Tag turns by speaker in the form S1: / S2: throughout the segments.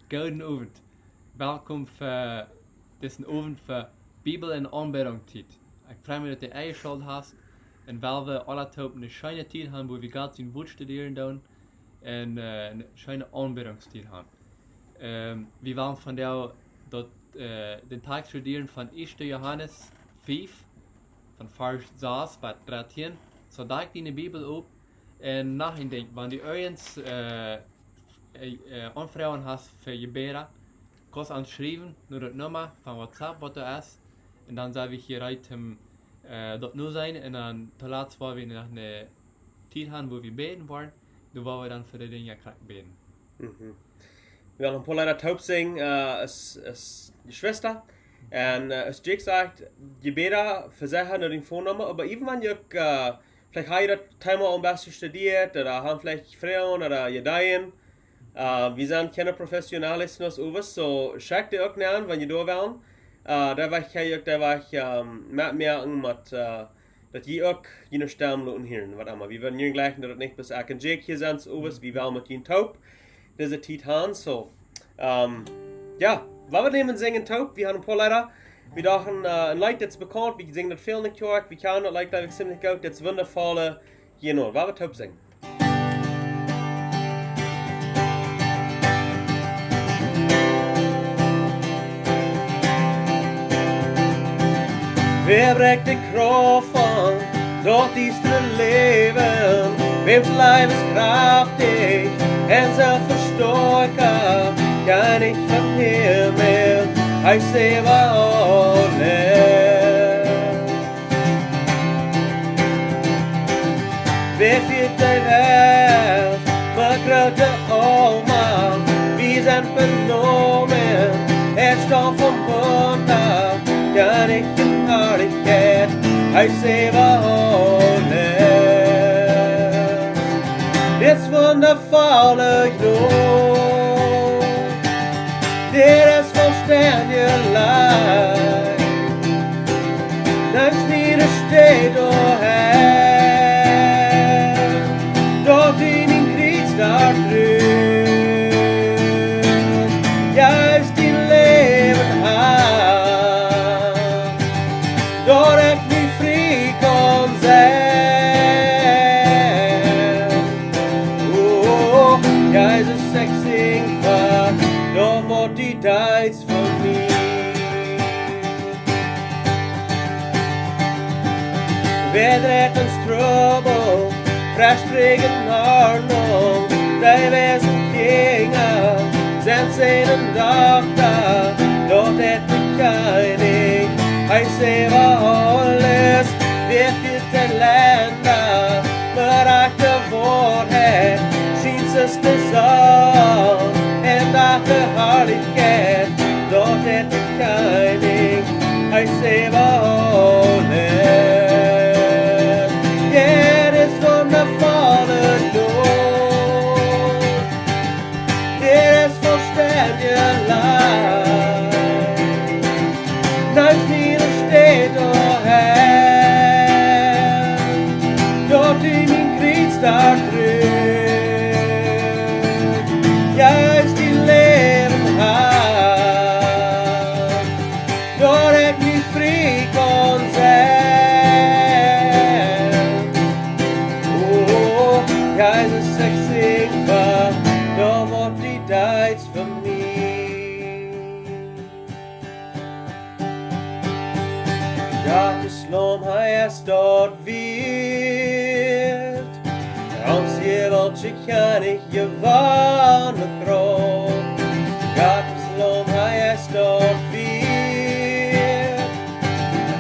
S1: gouden avond. Welkom voor deze avond voor Bibel en Aunbädunk Tiet. Ik freue mich, dat je eingeschaltet hast. En weil wir alle op een schöne Tiet haben, wo wir ganz in Wut studieren doen. En een schöne Aunbädungstiet haben. Wir wollen von der den Tag studieren von 1. Johannes 5, von Vers 6 bis 13. So da ik die Bibel op en nadenken, wanneer die ergens aanvragen hast für je beren, kannst anschreiben, nur das Nummer von WhatsApp, was da ist. Und dann sage ich hier rein, dort nur sein und dann zuletzt, wo wir nach einer Zeit haben, wo wir beten wollen, da wollen wir dann für die Dinge beten.
S2: Mhm. Wir haben ein paar Leute taub singen, ist die Schwester. Und als Jake sagt, je besser versuchen nur den Vornamen, aber irgendwann vielleicht haben das Thema am besten studiert, oder haben vielleicht Frauen oder Judaien. Wir sind keine Professionalisten aus Uwes, so schaut ihr auch an, wenn ihr da wollt. Da war ich mit mir mit, dass ihr auch jene Stimmen lassen hören, was immer. Wir werden gleich, dass nicht bis ich und Jake hier sind, Uwes, wir wollen mit ihnen taub, diese Tiet haben, so. Ja, wir nehmen singen taub, wir haben ein paar Leute, wir dachten, ein Lied, das bekannt, wir singen das viel nicht gehört, wir kennen das Lied, glaube ich, ziemlich gut, das wundervolle, wir taub singen. Wer brengt de kraft van, dat is te leven. Wems lijf is krachtig en zelfversterker. Kan ik van hemel, hij zeven alles. Wer viert de welt, maar grote oma. Wie zijn vernomen, er staat van bonden. Kan ik herlighet, hij zeven alles. Dit wundervolle Gnade, deras förständiga liv. Langs niedersteht och här, då din krig start röd. Jag är still leven här, då räck mig fri konsert. Oh, jag är så sexig för, då var de dies för mig. Vädretens trouble, kraschregen Arnold, de väsen kinga, sen sedan dagda, låt ett bekajning, hej se vad hålles, vet inte lända, förakta vår här, skinses sång, ända för härlighet, låt ett bekajning, hej se vad hålles. Start röd. Jag är still leven här, då räck mig fri konsert. Oh, jag är så sexig för, då var de dies för mig. Jag till slån har jag stått vid, je kan ik je warme kroon. Gatensloom hij stort weer.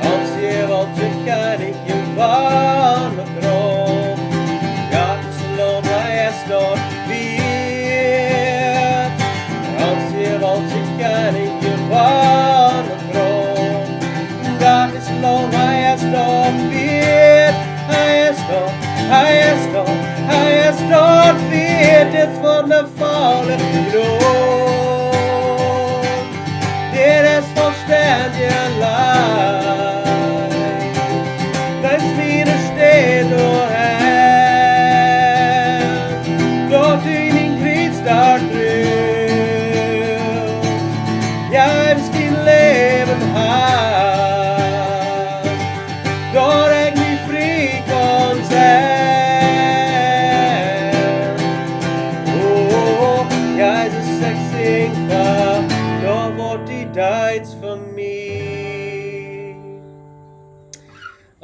S2: Als je wilt, je kan ik je warme kroon. Gatensloom hij stort weer. Als je wilt, je kan ik je warme kroon. Gatensloom hij stort weer. Hij stort. Hij är stort vid det wundervolle Gnade, deras förständiga liv. Langs niedersteht och här, låt din krig start röd.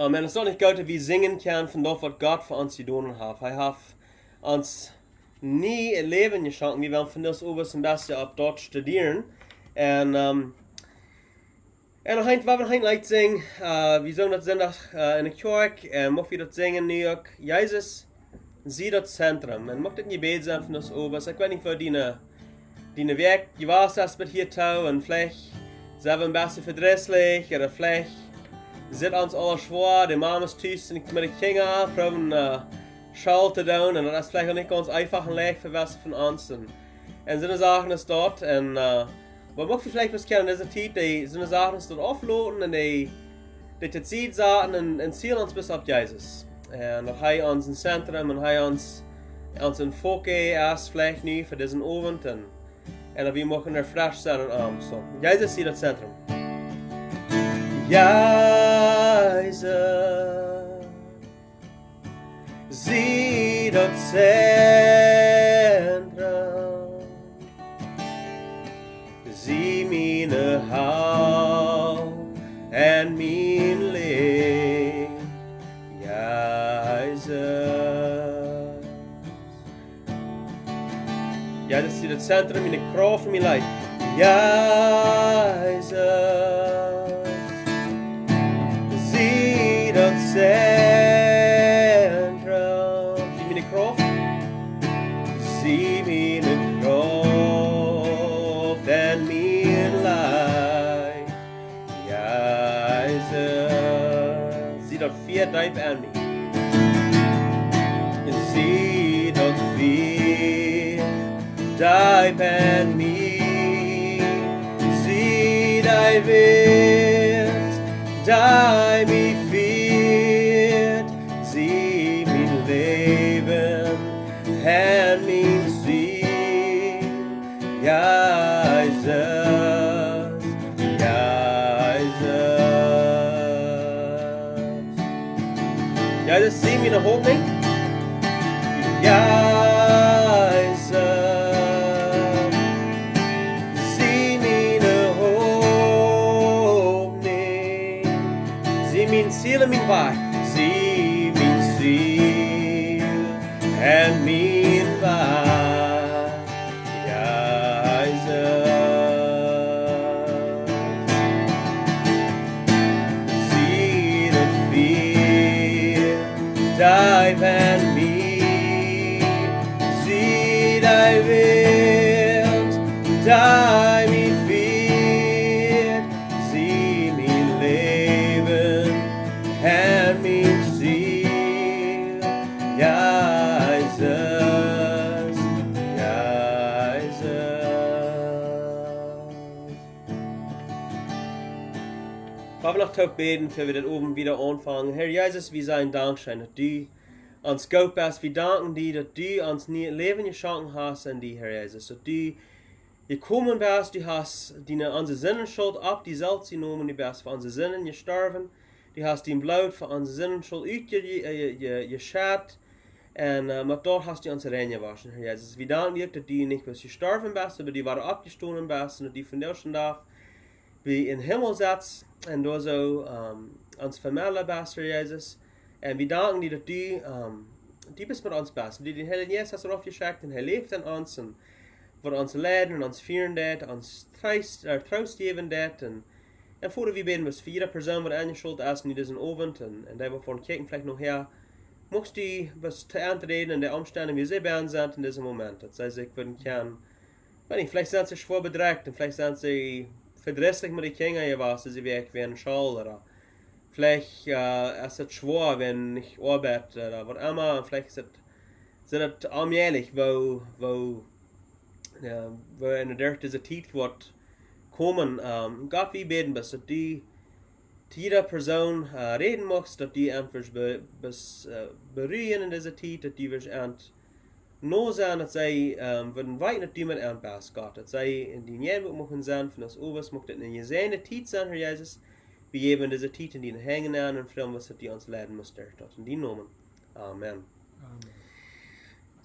S2: En het is nog niet goed dat we zingen kan van dat wat God voor ons gedaan heeft. Hij heeft ons niet het leven geschonken. We willen van ons over zijn beste op dort studeren. En dan wat we heute zingen, we zongen dat zondag in de kerk. En mocht we dat zingen nu ook. Jezus, zie dat centrum. En mocht het niet beter zijn van ons over. Ik weet niet voor die werk, je was dat met hier touw. En vielleicht zijn we een beetje verdrietig. Of vielleicht zit ons alles zwaar. De mama is thuis en ik met de kinderen proberen schaal te doen. En dat is vielleicht ook niet ons einfach een leeg verwessen van ons. En zijn zaken is dat. En wat mocht je vielleicht eens kennen in deze tijd, die zijn zaken is dat aflopen. En die het ziet zaten en zielen ons bis op Jezus. En dat hij ons een centrum en hij ons een focus is vielleicht nu voor deze avond. En dat we mogen er fresh zijn en arm. So, Jezus ziet het centrum. Jezus, zie dat centrum. Zie mijn hou en mijn leeg. Jezus ziet het centrum in de kracht van mijn leven. Jezus, zie dat centrum. Zie mijn kracht. Zie mijn kracht en mijn leven. Jezus, zie dat vier diep aan mij. Zie dat vier diep aan mij. Zie dat wind, die mij viert. Zie mijn leven en mijn ziel. Jezus, Jezus. Jezus, zie mijn hoop niet. Jezus, zie mijn hoop niet. Zie mijn ziel en mijn weg. Zie mijn ziel en mijn weg. Jezus, zie dat vier diep en mij. Die wind, die mij viert. Zie mijn leven en mijn ziel. Jezus, Jezus. We nog toch beten, voor we dit oben wieder anfangen. Herr Jesus, wir zijn dankbaar dat du ons goed bist. We danken dir, dat du ons niet leven geschonken hast en die, Herr Jesus. Dat du gekommen bist, du hast onze Sinnenschuld op die Welt genomen, du bist voor onze Sinnen gestorben. Du hast dein Blut voor onze Sinnenschuld uitgeschädigt. En met dort hast du ons reingewaschen, Herr Jesus. We danken dir, dat du nicht bloß gestorben bist, aber du waren abgestoßen bist und dat du von diesem Tag wie in den Himmel setzt en door zo ons Familie bist, Herr Jesus. En we danken dir, dat du bist mit uns bist. Du den Heiligen Geist hast du aufgeschickt und er lebt in uns und wird uns leiden und uns führen dat, uns troost geben dat. En voordat we beten, was für jede Person, die angeschuld ist in diesem Abend und da wir von kijken vielleicht noch her, mocht du was zu antreten in der Umstände, wie sie bei uns sind in diesem Moment. Das heißt, ich würden können, vielleicht sind sie schwer bedrückt und vielleicht sind sie verdrietig mit den Kindern gewesen, sie weg werden Schule oder vielleicht ist es schwer, wenn ich arbeite oder was immer. Und vielleicht ist es allmählich, wo in der diese Zeit wird kommen. Gott, wir beten, dass du jeder Person reden machst, dass du einfach berühren in dieser Zeit, dass du wirst nur sein, dass sie würden weiten, dass du mit anpasst, Gott. Dass sie in die Nähe machen sein, von das Obers, macht in je seine Zeit sein, Herr Jesus. Wir geben diese Zeit in die hängen an und fragen, was die uns leiden muss, dort in die Namen. Amen.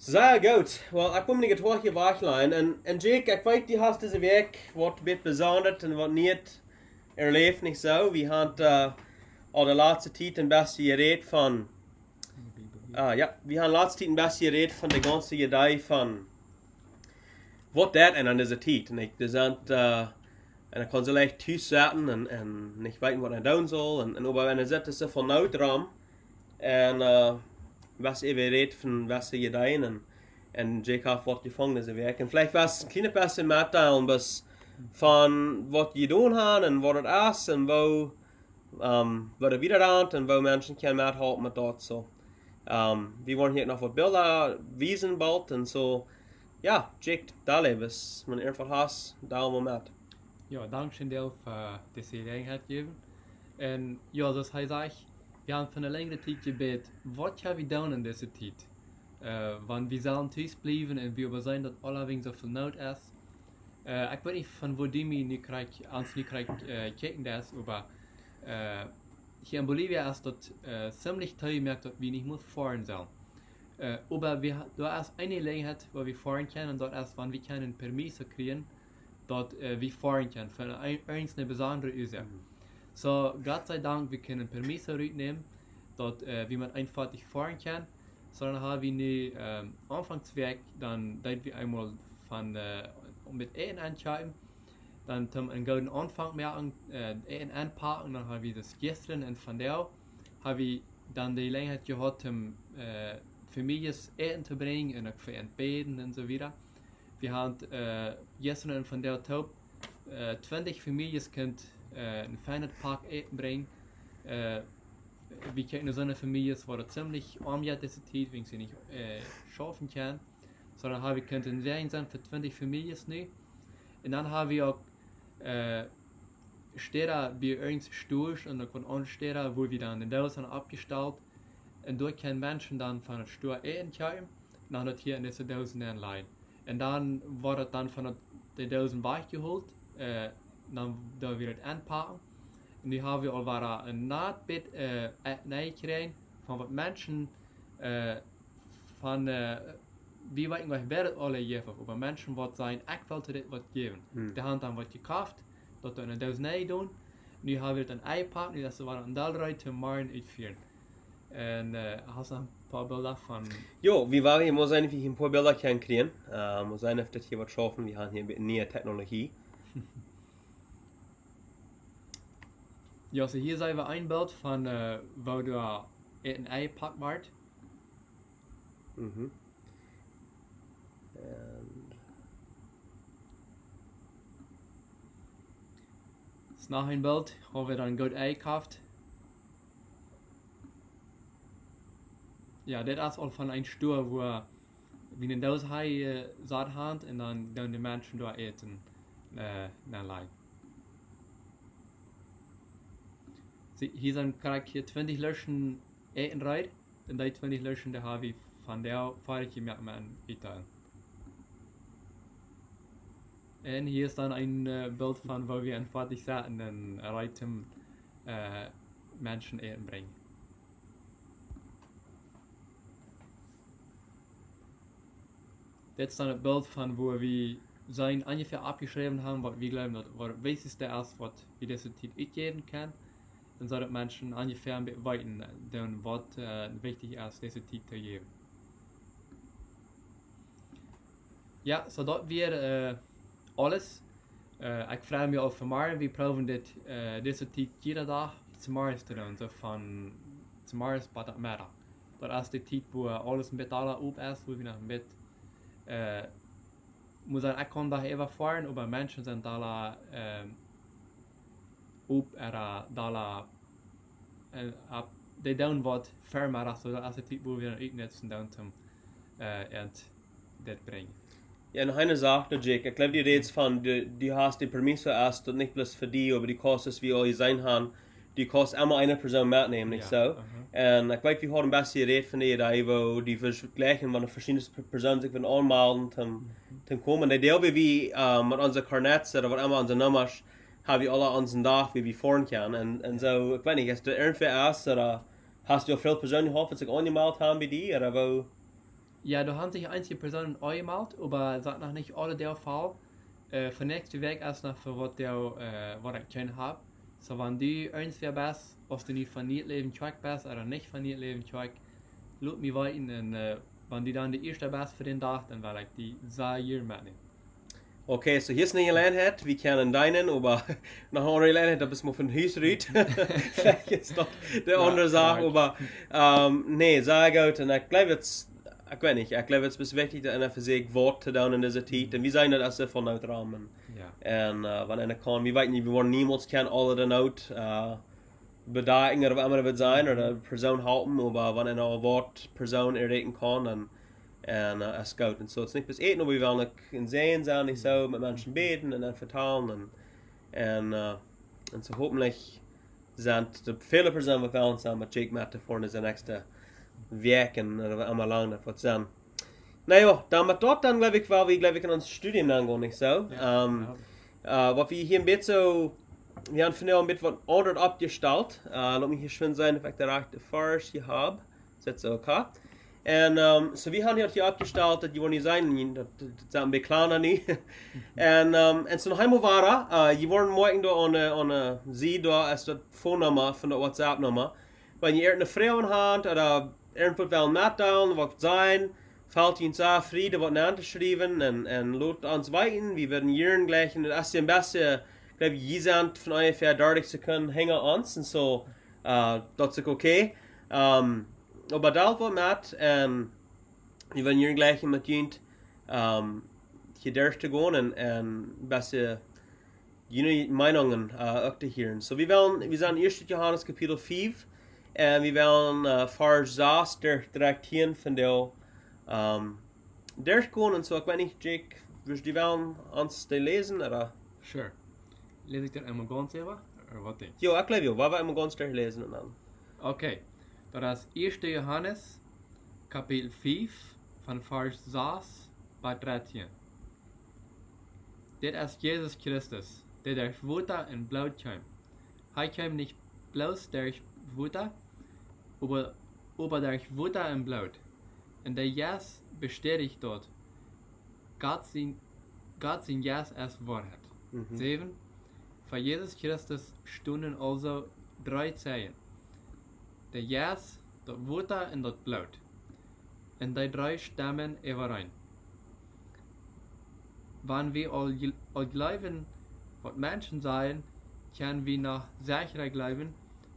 S2: Sehr gut. Well, ich komme nicht gleich hier weglein. Und Jake, ich weiß, du hast diese Weg, was wird besonders und was nicht erlebt, nicht so. Wir haben al de laatste tijd een beetje gereed van, ja, we gaan laatste tijd een beetje gereed van de ganze idee van, wat dat en dan is het tijd. En ik, en ik kan zo leicht thuis zitten en niet weten wat hij doen zal. En aber en zitten ze van nou dram. En was even reed van wat ze ideeën en Jacob wordt gevangen in zijn werk. En vielleicht was een kleine beetje metteilen bis van wat je doen gaan en wat het is en wat er weer aan en waar mensen kunnen methelpen met dat. So, we worden hier nog wat beelden wijzen bald en zo. Ja, Jake, daar was mijn eerste haast, daar moment.
S1: Ja, dankjewel für diese Gelegenheit geben. Und ja, das heißt, wir haben für eine längere Zeit gebeten, was haben wir tun in dieser Zeit? Wenn wir sollen thuis bleiben und wir übersehen, dass alle wegen so viel Not ist. Ich weiß nicht, von wo die mich nicht kicken das, aber hier in Bolivien ist das ziemlich teuer, merkt, dass wir nicht muss fahren sollen. Aber da ist eine Gelegenheit, wo wir fahren können, und dort ist, wenn wir keinen Permis kriegen, dat wir fahren können, für eine besondere Ursache. So, Gott sei Dank, wir können Permisse nehmen, dass wir man einfach fahren kann. So, dann haben wir eine Anfangswerk, dann wir einmal von mit Ehen entscheiden, dann zum einen guten Anfang merken, Ehen anpacken, dann haben wir das gestern und von der haben wir dann die Gelegenheit gehabt, Familien Ehen zu bringen und auch für Entbeten und so weiter. Wir haben gestern von der Top 20 Familien könnt in einen Park eten bringen. Wir kennen so eine Familie, die ziemlich arm ist, diese Zeit, wenn sie nicht schaffen kann. Sondern haben wir könnten Serien sein für 20 Familien nicht. Und dann haben wir auch Städte wie irgendein Sturz und dann andere Städte, wo wir dann in Deutschland abgestellt. Und dort können Menschen dann von der Stur eten kommen, und dann hier in diese Dosen leiden. Und dann wurde dann von den Dosen weggeholt, dann da wir es anpacken. Und die haben wir al een naadbit gekriegt von wat Menschen von wie weit was werden alle geven, aber Menschen wat zijn ik wil dit wat geven. Die haben dann wat gekauft, dat we een Dosen doen. Nu haben wir het een ei pakken, nu dat ze waren een dalrij te morgen uitvieren. En hast du ein paar Bilder von...
S2: Jo, wir waren hier, muss eigentlich ein paar Bilder kriegen. Muss sein, dass das hier was schaffen. Wir haben hier ein bisschen näher Technologie.
S1: Ja, so hier sehen wir ein Bild von, wo du ein Ei packt wird.
S2: Mhm.
S1: Das ist noch ein Bild, wo wir dann ein gut Ei kauft. Ja, das ist auch von einem Stuhl, wo wir in das Hai satt haben und dann die Menschen da eten. Nein. Hier sind hier 20 Löschen eten rein und die 20 Löschen, die habe ich von der fahrig gemerkt an Italien. Und hier ist dann ein Bild von, wo wir einfach saßen und reiten Menschen eten bringen. Das ist dann ein Bild von, wo wir sein ungefähr abgeschrieben haben, was wir glauben, was das Wichtigste ist, was wir diese Zeit geben können. Dann sollten Menschen ungefähr ein bisschen weiten, was wichtig ist, diese Zeit zu geben. Ja, so dort wir alles. Ich freue mich auf morgen. Wir probieren diese Zeit jeden Tag zum Morgen zu tun, so von zum Morgen bis zum Mittag. Das ist die Zeit, wo alles mit aller auf ist, wo wir noch mit muss sagen, ich kann da even fahren, aber Menschen sind da die doen wat fermer, zodat ze die weer uitnutzen dan zum dit brengen.
S2: Ja, noch eine Sache, Jake. Ich glaube, die redest von, du hast die Permisse erst und nicht bloß für die, aber die Kosten, wie alle sein haben, die kosten immer eine Person mitnehmen, nicht so? Und ich weiß, wir haben ein bisschen geredet von der Idee, wo die vergleichen, wenn verschiedene Personen sich anmelden, zum kommen. Die Deel wie mit unseren Carnets oder was immer unsere Nummers, haben wir alle unseren Tag, wie wir fahren können. Und so, ich weiß nicht, hast du irgendwie erst, oder hast du auch viele Personen gehabt, die sich angemeldet haben bei dir, oder wo?
S1: Ja, da haben sich einige Personen angemeldet, aber das ist noch nicht alle der Fall. Für nächste Weg ist noch für was ich können habe. So, wenn du irgendwer bist, ob du nicht von Tiet leben check bist oder nicht von Tiet leben check, lass mich weiten und wenn du dann die erste bist für den Tag, dann werde ich die 6 Jahre mitnehmen.
S2: Okay, so hier ist nicht allein hat, wir kennen deinen, aber nach andere allein hat, bis man von Haus redet. Vielleicht ist doch der andere Sache, aber nee, sehr gut. Und ich glaube jetzt, ich weiß nicht, ich glaube jetzt ist wichtig, dass einer für sich Wort zu tun in dieser Zeit. Und wir sind nicht als von Not Rahmen. Ja. Und wenn einer kann, wir wissen nicht, wir wollen niemals kennen alle der Not bedenken oder was immer wird sein oder Person halten, aber wenn einer ein Wort Person erreden kann, dann es gut. Und so, es ist nicht bis eten, aber wir wollen auch in Sehen sein, nicht so, mit Menschen beten und dann vertalen. Und so hoffentlich sind die viele Personen, die wollen sein, mit Jake Matt vorne in der nächsten Wochen oder einmal lang das wird sein. Naja, damit dort dann glaube ich, weil wir in unser Studium angehen, nicht so. Ja, was wir hier ein bisschen so, wir haben von ein bisschen was anderes abgestellt. Lass mich hier schön sein, wenn ich der rechte Vers hier habe. Ist das okay? Und so wir haben hier abgestellt, dass die wollen nicht sein, das sind wir kleiner nicht. Und so noch einmal war die wollen morgen da an sie da als das Phone-Nummer von der WhatsApp-Nummer. Wenn ihr eine Frau habt oder irgendwas wollen mitteilen, was sein, fällt ihnen so Friede, was nachzuschreiben und lasst uns weiten. Wir werden hier gleich, und das ist am besten, glaube ich, jeder von ungefähr 30 Sekunden hängen uns und so, das ist okay. Aber da war mit, wir werden hier gleich mit ihnen hier durchzugehen und besser Meinungen auch zu hören. So wir sind 1. Johannes Kapitel 5 und wir werden Vers 6 direkt hier von der durchgehen und so, ich weiß nicht, Jake, willst du uns den lesen, oder?
S1: Sure. Lese ich den einmal ganz selber, oder was denkst du?
S2: Ja, ich glaube ja, wir werden ganz durchlesen und dann.
S1: Okay, das ist 1. Johannes, Kapitel 5, von Vers 6 bis 13. Das ist Jesus Christus, der durch Wasser und Blut kam. Er kam nicht bloß durch Wasser, aber durch Wasser und Blut. Und der Jesus bestätigt dort, Gott sein Jesus als Wahrheit. 7. Für Jesus Christus stunden also 3 Zeichen. Der Jesus, das Wasser und das Blut. Und die 3 stammen überein. Wenn wir all glauben, was Menschen sagen, können wir noch sicherer glauben,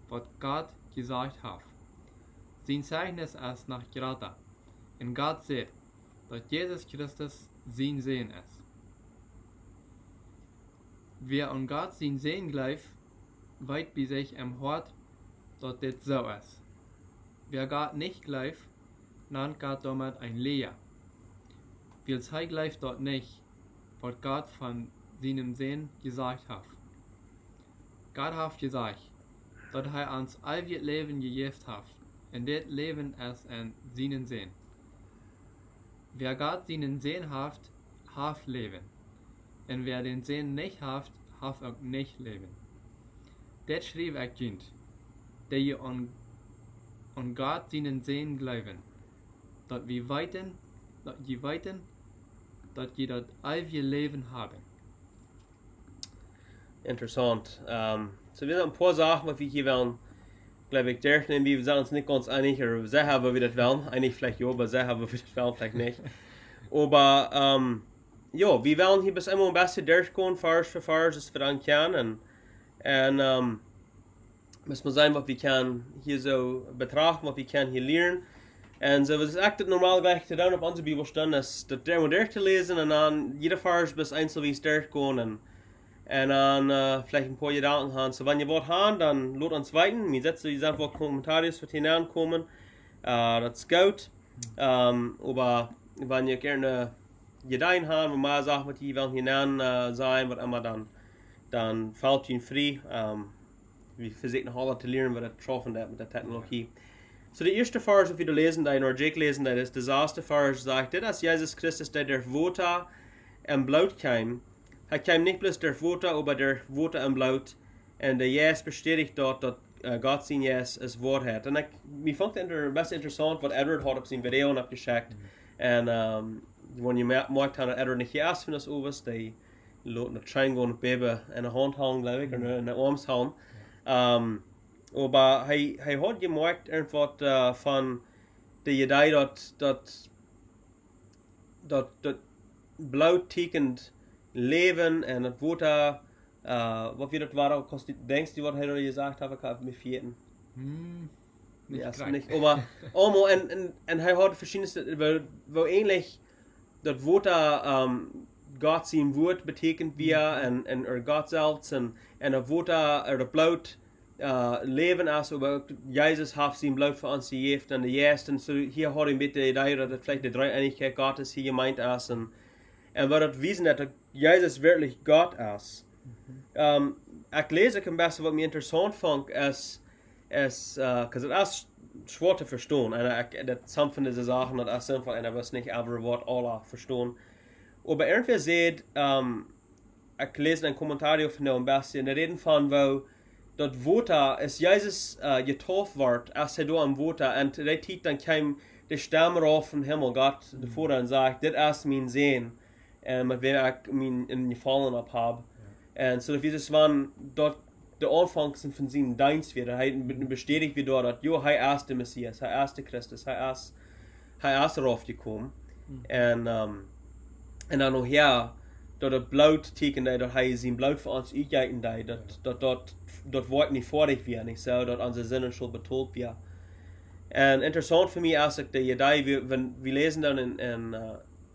S1: was Gott gesagt hat. Sein Zeugnis ist nach Grata. Und Gott sagt, dass Jesus Christus sein Sehen ist. Wer an Gott sein Sehen glaubt, weit bei sich im Hort, dass das so ist. Wer Gott nicht glaubt, nennt Gott damit ein Leer. Weil er glaubt dort nicht, was Gott von seinem Sehen gesagt hat. Gott hat gesagt, dass er uns eewjet Leben gegeben hat, und das Leben ist in seinen Sehen. Wer Gott seinen Sehen hat, hat Leben. Und wer den Sehen nicht hat auch nicht Leben. Das schrieb ich Kind, die an Gott seinen Sehen glauben, dass wir weiten, dass die das ewige Leben haben.
S2: Interessant. So wir haben ein paar Sachen, was wir hier wollen, glaube ich, durchnehmen. Wir sind uns nicht ganz einig, oder sehr haben wir das wollen. Eigentlich vielleicht ja, aber sehr haben wir das wollen, vielleicht nicht. Aber ja, wir wollen hier bis immer ein bisschen durchgehen, Vers für Vers, das wir dann können. Und müssen wir sehen, was wir können hier so betrachten, was wir können hier lernen. Und so, was ist echt normal gleich zu tun auf unserer Bibelstunde, ist das durchzulesen und dann jeder Vers bis einzeln durchgehen und dann vielleicht ein paar Gedanken haben. So, wenn ihr Wort habt, dann lasst uns weiten. Wir setzen die einfach Kommentare für die kommen. Das ist gut. Aber wenn ihr gerne Gedanken habt, wenn mal Sachen, die wollen hinein sein, was immer, dann fällt ihnen frei. Wir versuchen noch alle zu lernen, was das getroffen hat mit der Technologie. So, der erste Vers, den wir lesen, den oder Jake lesen, das ist der erste Vers, sagt, dass Jesus Christus, der durch Wasser und Blut kam, er kam nicht bloß durch Wasser, aber durch Wasser und Blut. Und der Jesus bestätigt dort, dass Gott sein Jesus als Wort hat. Und ich fand es best interessant, was Edward hat auf sein Video abgeschickt. Und wenn ihr merkt, hat Edward nicht geerst von das Oberst, die laten het trein gaan Bibel in de hand houden, glaube ich, oder in de arms houden. Aber hij hat gemerkt einfach von der Idee, dat blauw tekent leven en het wordt wat wir das war, denkst du, was er gesagt hat, ich habe mir vierten.
S1: Nicht
S2: Ja,
S1: gleich.
S2: nicht, aber allemaal, en hij had verschillende, wel ähnlich, dat Wort Gott sein Wort betekent wir, en Gott selbst, en dat Wort dat bloot leven als, aber Jesus hat sein Blut für uns gegeben, en de juist, en so hier hat hij met de idee, dat het vielleicht de Dreieinigkeit Gottes hier gemeint ist, en wat het wissen, dat Jesus wirklich Gott ist. Ich lese ein bisschen, was mir interessant fand, ist, because het is schwer zu verstehen, und das sind von diesen Sachen, das ist einfach, und ich weiß nicht, aber was alle verstehen. Aber irgendwie sieht, ich lese einen Kommentar von dem ein bisschen, die reden von, wo das Wutter, als Jesus getauft wird, als er da am Wutter, und der Tiet dann kam die Stimme rauf vom Himmel, Gott, der Vater, und sagt, das ist mein Sehen, mit wem ich mich gefallen habe. Und so, das waren dort der Anfang von seinem Dienst wieder. Er bestätigt wieder, dass er ist der Messias, er ist der Christus, er ist raufgekommen. Und dann noch her, dat het bloed tekende, dat hij zijn bloed voor ons uitgeven deed, dat wordt niet vorig weer, niet zo, dat onze zinnen schon betoeld weer. En interessant voor mij is ook de idee, we lezen dan in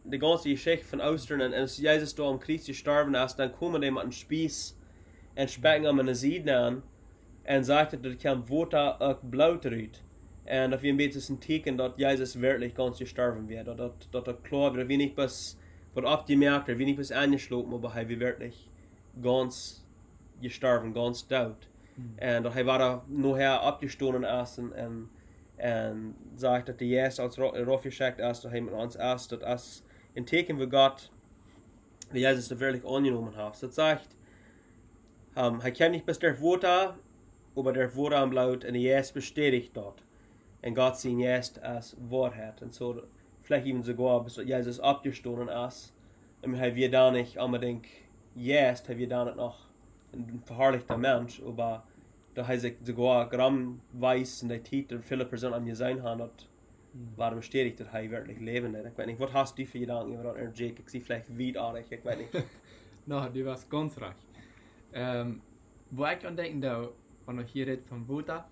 S2: de ganze Geschichte van Ostern, en als Jezus door am Kreuz gestorben is, dan komen die met een spies en spekken hem in de zijde aan, en zegt dat het kan water ook bloed eruit. En dat we een beetje een teken dat Jezus werkelijk ganz gestorben wird, dat klar wird, wie nicht bis wird abgemerkt, wie nicht bis angeschlossen, aber er wird wirklich ganz gestorben, ganz daut. Und dass er war nachher abgestoßen ist und sagt, dass der Jesus als raufgeschickt ist, dass er mit uns ist, dass das ein Teken für Gott, wie Jesus das wirklich angenommen hat. Das sagt, er kam nicht bis der Worte, aber der Worte am Blut und der Jesus bestätigt dort. Und Gott sieht jetzt als Wahrheit. Und so, vielleicht even sogar, bis Jesus abgestoßen ist. Und er wird da nicht unbedingt jetzt, er wird da nicht noch ein verherrlichter Mensch, aber da er sich sogar gramm weiß in der Tiet, und viele Personen an gesehen haben, war bestätigt, dass er wirklich leben wird. Ich weiß nicht, was hast du für Gedanken über das, Jake? Ich sehe vielleicht wiederig, ich weiß nicht.
S1: No, du warst ganz recht. Wo ich an denken, da, wenn ich hier rede von Wutter,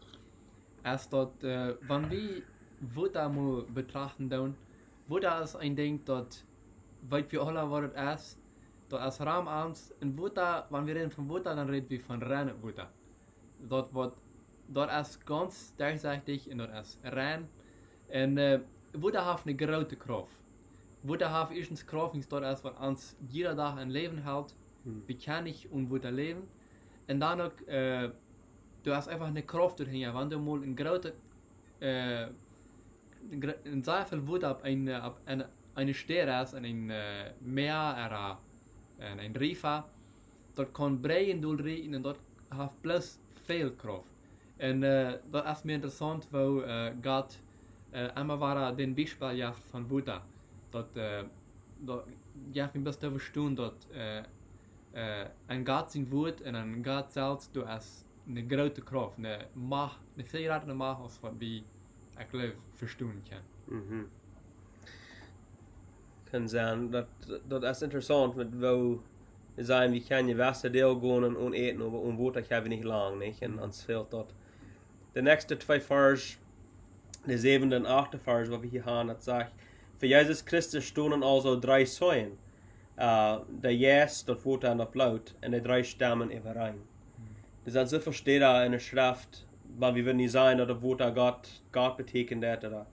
S1: ist dort, wenn wir Wutter mal betrachten, dann, Wutter ist ein Ding, dort, weil wir alle was es ist, dort ist Raum abends, in Wutter, wenn wir reden von Wutter, dann reden wir von reinen Wutter. Dort ist ganz durchsichtig und dort ist rein. Und Wutter hat eine große Kraft. Wutter hat erstens Kraft, ist dort ist, was uns jeder Tag ein Leben hält, wie kann ich und Wutter leben. Und dann auch, du hast einfach eine Kraft dorthin, wenn du mal ein große, in sehr viel Wutter auf eine Stelle ist, ein Meer oder ein Rifa, dort kann breien durchreiten und dort hat plus viel Kraft. Und das ist mir interessant, wo Gott einmal war den Beispiel ja von Wutter. Dort ja, ich bist du verstehen, dort ein Gott sein Wort und ein Gott selbst, du hast eine große Kraft, eine Macht, eine viel größere Macht, als was wir ich glaube verstehen können.
S2: Kann sein, das ist interessant, mit wo sein, wie kann je Wasser deel gehen und eten, aber Wort ich habe nicht lang, nicht? Und uns fehlt dort. Der nächste zwei Vers, der 7. und 8. Vers, was wir hier haben, das sagt, für Jesus Christus stehen also 3 Säulen. Der Jesus, das Wort und das Blut, und die 3 Stammen überein. Das sind so viele Stellen in der Schrift, weil wir würden nicht sagen, dass das Wort Gott betekent hat, oder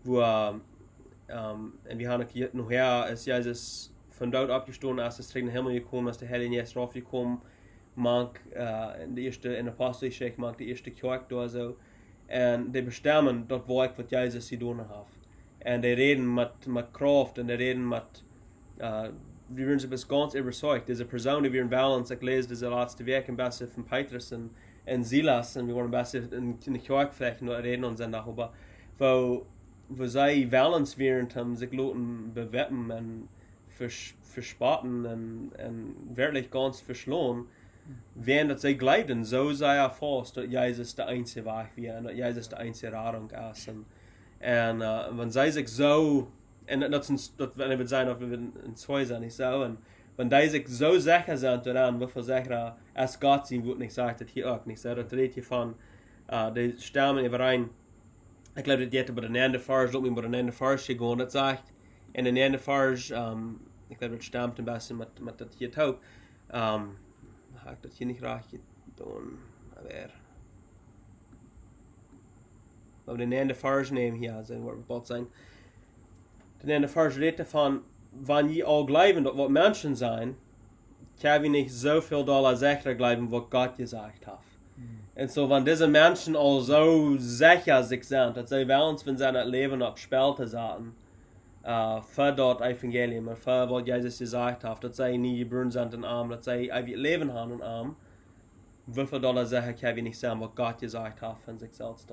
S2: wo, und wir haben nachher, als Jesus von dort abgestoßen ist, ist in den Himmel gekommen, ist der Heilige Geist raufgekommen, mag in der Apostelgeschichte, mag die erste Kirche da so, und die bestimmen das Werk, was Jesus getan hat. Und die reden mit Kraft, und die reden mit, wir werden sich bis ganz überzeugt, diese Person, die wir in Balance, ich lese diese letzte Werk ein bisschen von Petrus und Silas, und wir wollen ein bisschen in der Kirche vielleicht noch reden und sind darüber, wo sie Balance während haben, sich Leuten beweppen und verspotten und wirklich ganz verschlossen, während sie glaubten, so sei er fast, dass Jesus der einzige Weg wäre und dass Jesus der einzige Rettung ist. Und wenn sie sich so, und das wenn ich würde sagen, dass wir in zwei sind, nicht so, und wenn die sich so sicher sind daran, wie viel sicherer als Gott sind, wird nicht sagt, das hier auch nicht so, das redet hier von, die Sterben überein, ich glaube, das geht über den Ende Vers, ob wir über den Ende Vers gehen, das sagt, in den Ende Vers, ich glaube, das stammt ein bisschen mit das hier taub, habe ich das hier nicht recht getan, aber den Ende Vers nehmen hier, also wird bald sein, den Ende Vers redet davon, wenn je all glauben, dass was Menschen sein, kann wir nicht so viel Dollar sicher glauben, was Gott gesagt hat. Und so, wenn diese Menschen all so sicher sich sind, dass sie uns von seinem Leben abspielte sagen, für das Evangelium, für was Jesus gesagt hat, dass sie nie gebrünnt sind und arm, dass sie ewig Leben haben und arm, wie viel Dollar sicher können wir nicht sagen, was Gott gesagt hat von sich selbst,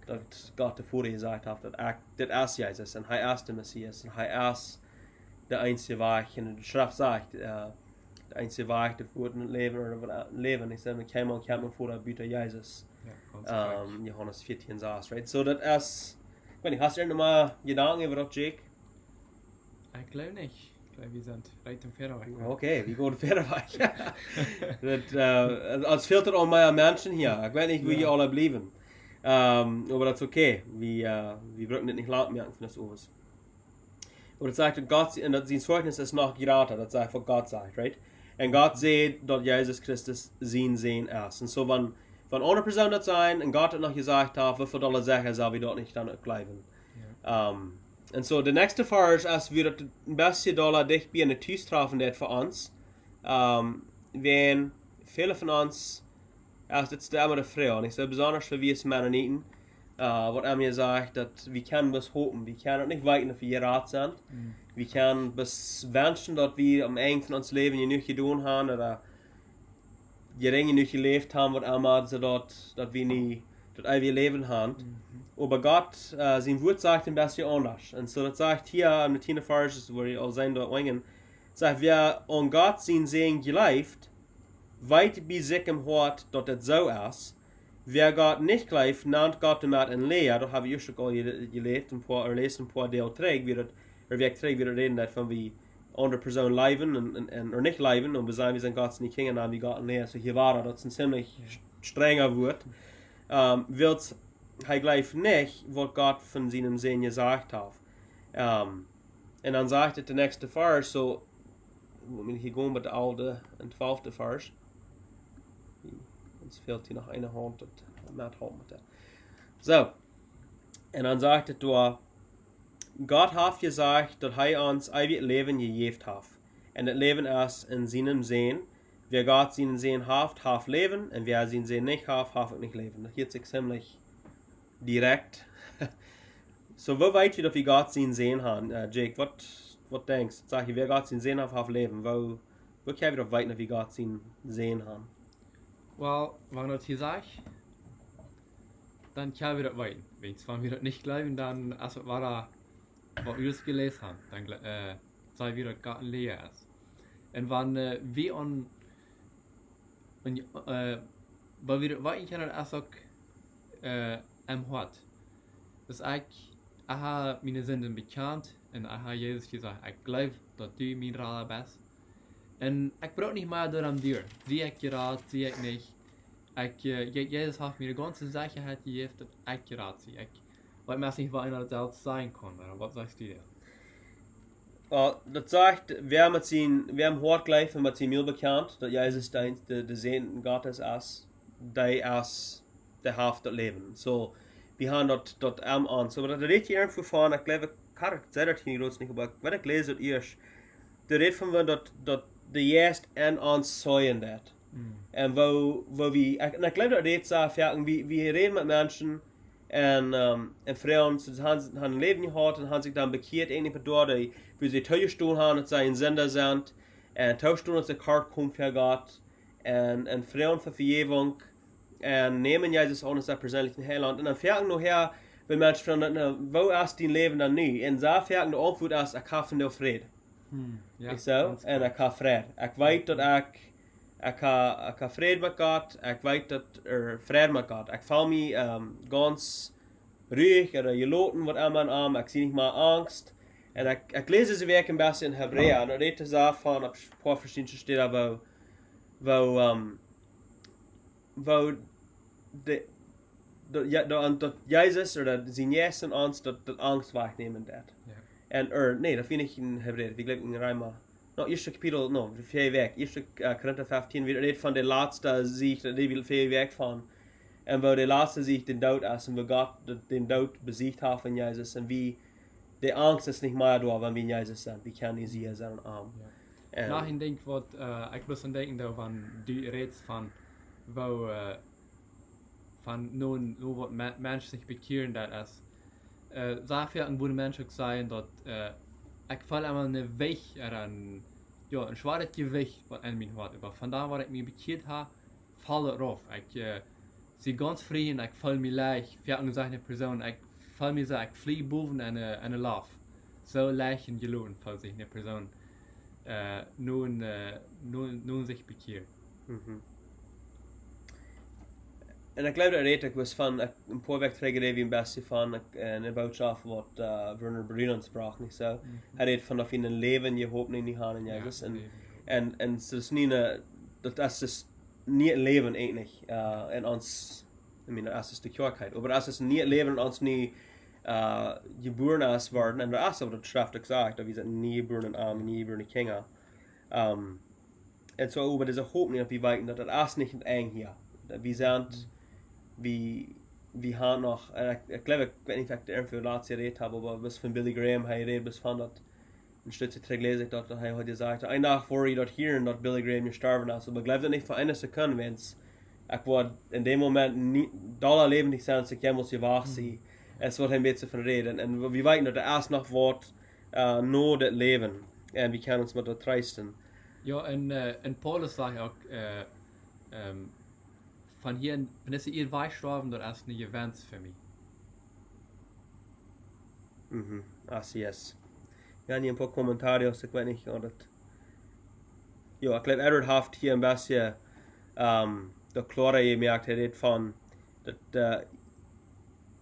S2: dass Gott davor gesagt hat, das ist Jesus und er ist der Messias und er ist der einzige Weg, und die Schrift sagt, der einzige Weg, der für ein Leben oder Leben, ich sage, man kann man vor der Büte Jesus, Johannes 14 sagt, right? So, das ist, ich weiß nicht, hast du irgendwann mal Gedanken über das, Jake?
S1: Ich glaube nicht. Ich glaube, wir sind weit im Fährerweg.
S2: Okay, wir gehen Fährerweg. Als filtert auch mehr Menschen hier, ich weiß nicht, wie die alle bleiben. Aber das ist okay, wir brauchen das nicht laut merken von das Ohren. Und das sagt, Gott, und das Zeugnis ist noch geraten, das sagt, was Gott sagt, right? Und Gott sieht, dass Jesus Christus sein Sehen ist. Und so, wenn eine Person das sein, und Gott hat noch gesagt hat, wie viel Dollar sicher soll wir dort nicht dann bleiben. Ja. Und so, der nächste Vers ist, wir ein bisschen Dollar dicht bei einer Tüstrafen für uns. Wenn viele von uns, das ist der immer der Frau, und ich sage besonders für wir Mennoniten, was er mir sagt, dass wir können bis hoffen, wir können nicht warten, dass wir gerat sind. Wir können bis wünschen, dass wir am Ende von uns Leben genug getan haben, oder gering genug gelebt haben, was er macht, so dass wir nicht, dass wir Leben haben. Aber Gott, sein Wort sagt ein bisschen anders. Und so, das sagt hier im 10. Vers, wo ich auch sein dort wingen, sagt, wer an Gott sein Sehen gelebt, weit bei sich im Hort, dass das so ist. Wer Gott nicht gleift, nennt Gott damit in Lehre, da habe ich schon al gelesen, ein paar Deel terug, wie wir reden davon, wie andere Personen leben oder nicht leben, und wir sagen, wir sind Gottes nicht Kinder, dann wie Gott in Lehre. So hier war das ein ziemlich strenger Wort. Wird er gleich nicht, was Gott von seinem Sehen gesagt hat. Und dann sagt der nächste Vers, so, hier gehen mit der alte und 12. Vers. Uns fehlt hier noch eine Hand, das Matt halt mit der. So, und dann sagt er, Gott hat gesagt, dass er uns ewig Leben gegeben hat. Und das Leben ist in seinem Sehen. Wer Gott seinen Sehen hat Leben, und wer seinen Sehen nicht hat nicht Leben. Das geht sich ziemlich direkt. So, wo weit wir, dass wir Gott seinen Sehen haben? Jake, was denkst du? Sag ich, wer Gott seinen Sehen hat Leben, wo können wir doch weit, dass wir Gott seinen Sehen haben?
S1: Well, wenn das hier sagt, dann können wir das weiten. Wenn wir das nicht glauben, dann, also war da, was wir das gelesen haben, dann sei wir das gar nicht leer ist. Und wenn wir weil wir das weiten können, das auch am Hort. Das ist ich habe meine Sünden bekannt und ich habe Jesus gesagt, ich glaube, dass du mein Rader bist. Und ich brauche nicht mehr door am Dier. Zie ik je raad, zie ik niet. Jesus hat mir die ganze Sicherheit gegeben, dass ich geraten zie. Ich weiß nicht, was einer selbst sein kann, aber was sagst du dir?
S2: Das sagt, wir haben Hort gleich, wenn man sie mir bekannt, dass Jesus der Sehen Gottes ist, der ist der Haft das Leben. So, wir haben das an. So, aber das redet hier irgendwo von, ich glaube, ich kann das hier nicht, aber wenn ich lese das erst, der redet von, dass de juist en ons zoeien dat. En wo we, ik glaube dat dit zo vaak, we reden met mensen en vrouwen, ze hebben een leven gehad en hebben zich dan bekeerd en niet door die, wie ze thuisgestoen hebben, dat zij een zender zijn, en thuisgestoen dat ze kart komt voor God, en vrouwen voor vergeving, en nemen Jezus aan als persoonlijke heiland. En dan vaak nog her, wenn mensen vragen, wo is die leven dan nu? En zo vaak de antwoord is, ik heb van de vrede.
S1: Ja,
S2: Ik zo, en ik ga vrede. Ik weet dat ik ga vrede met God, ik weet dat vrede met God. Ik voel me ganz ruhig, je loten wat aan mijn arm, ik zie niet meer angst. En ik lees deze week een beetje in Hebräer, en dat is daarvan, op een paar verschillende steden, wo dat Jezus, oder zijn Jessen ons, dat Angst wegnehmen dat.
S1: Ja.
S2: En nee, dat vind ik in Hebräer, ik geloof in Rijma. Nou, eerste kapitel, no, 4 weg. Eerste Korinther 15, weer redt van de laatste zicht, die wil 4 weg van. En wo de laatste zicht den dood is, en wo God den dood besiegt hat van Jezus, en wie de angst is niet meer door, wanneer we Jezus zijn. We kunnen niet zien zijn arm.
S1: Ja. Nach ik denk wat, ik moest aan denken dat van die reeds van, wo, van nu wat mensen zich bekeren dat is. Zou ja een goede mens ook zijn dat ik val einmal een weg eraan, ja, een zware gewicht wat aan mij had. Maar vandaar waar ik me bekeerd heb, val erop. Ik zie ganz vrij en ik val me leicht. Via een gezegde persoon, ik val me zo, ik vlieg boven en een laf. Zo leicht en geloven valt zich een persoon nu zich bekeert.
S2: En ik geloof dat ik was van een paar weken terug een beetje van een boodschap wat Werner Brunnen sprak, niet zo. Hij reed van dat in een leven je hoopt niet gaan in Jezus. En het is niet dat is dus niet het leven eigenlijk in ons, I mean, dat is de kerkheid. Maar als het niet het leven in ons niet geboren is worden, en dat is wat het schriftelijk zegt, dat we zijn niet geboren in arm, niet geboren in kinderen. En zo, maar deze hoop niet dat we weten dat het is niet eng hier. We zijn we gaan nog, ik geloof, ik weet niet of ik de erg veel laatste gereed heb, maar bis van Billy Graham, hij reed bis van dat, een stukje terug lees ik dat hij had gezegd, een dag voor je dat hier en dat Billy Graham gestorven is, maar ik geloof dat niet voor een seconde, wens ik word in dem moment niet, dollar leven niet zijn, als ik hem als je wacht zie, is wat hij een beetje van reden, en we weten dat er eerst nog wordt, no dat leven, en we kunnen ons met dat troosten.
S1: Ja, en Paulus sagt auch, von hier, wenn es ihr weichstrafen, das ist ein Event für mich.
S2: Así es. Ja, niet een paar comentarios, ik weet niet of dat... Ja, ik geloof Edward heeft hier een beetje de klare gemerkt, hij redt van dat de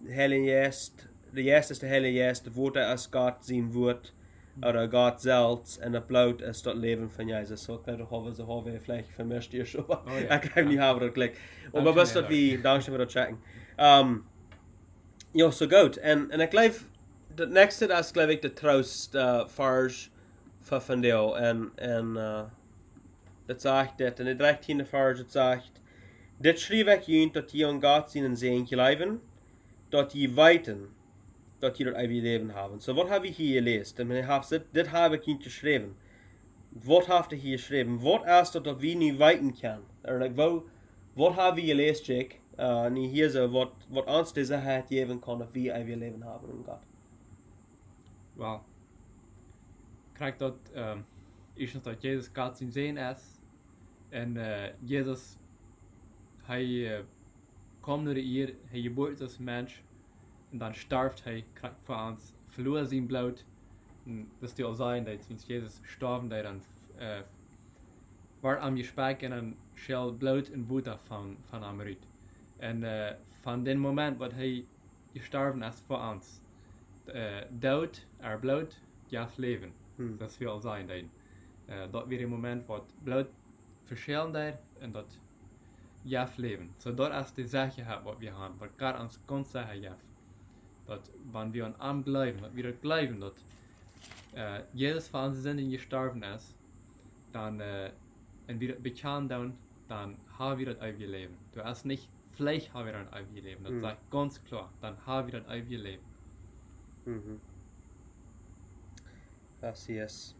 S2: Heilige Geest, de Geest is de Heilige Geest, de woord is God zijn woord, oder God zelfs, en het bloed is dat leven van Jezus. Zo, ik weet nog of ze hebben vielleicht vermischt hier zo, ik heb niet hebben dat klik. Maar best dat we, dankzij voor dat checken. Ja, zo goed. En ik geloof, het nächste is geloof ik de troost vers van deel. En dat zegt dit, en het recht in de vers, het zegt, dit schreef ik jullie dat je aan God zijn zegen geloven, dat je weten, dat je dat eeuwige leven hebben. So, wat heb je hier gelezen? Dit heb ik niet geschreven. Wat heeft hij hier geschreven? Wat is dat we niet weten kunnen? Wat heb je gelezen, Jake? Niet hier zo, wat ons deze het geven kan, dat we eeuwige leven hebben in God.
S1: Wel, krijg dat, eerst dat Jezus God zijn zegen is. En Jezus, hij komt naar hier, hij geboren als mens. En dan starft hij, krijgt voor ons, verloor zijn bloed. En dat is die al zijn, dat sinds Jezus gestorven, dat dan war am gesprek en dan schel bloed en water van hem uit. En van den moment wat hij gestorven is voor ons, daut, bloed, gaf leven. Dat is wie al zijn, dat weer een moment wat bloed verschillen daar en dat gaf leven. Zo dat is de zaak wat we hebben, wat God ons kon zeggen gaf. Dat wanneer wir an ihm glauben, dass wir das glauben, dass Jesus für unsere Sünden gestorben ist, dann, und wir das bekennen, dann haben wir das ewige Leben. Du hast nicht, vielleicht haben wir ein ewiges Leben, das sagt ganz klar, dann haben wir das ewige Leben.
S2: Así es.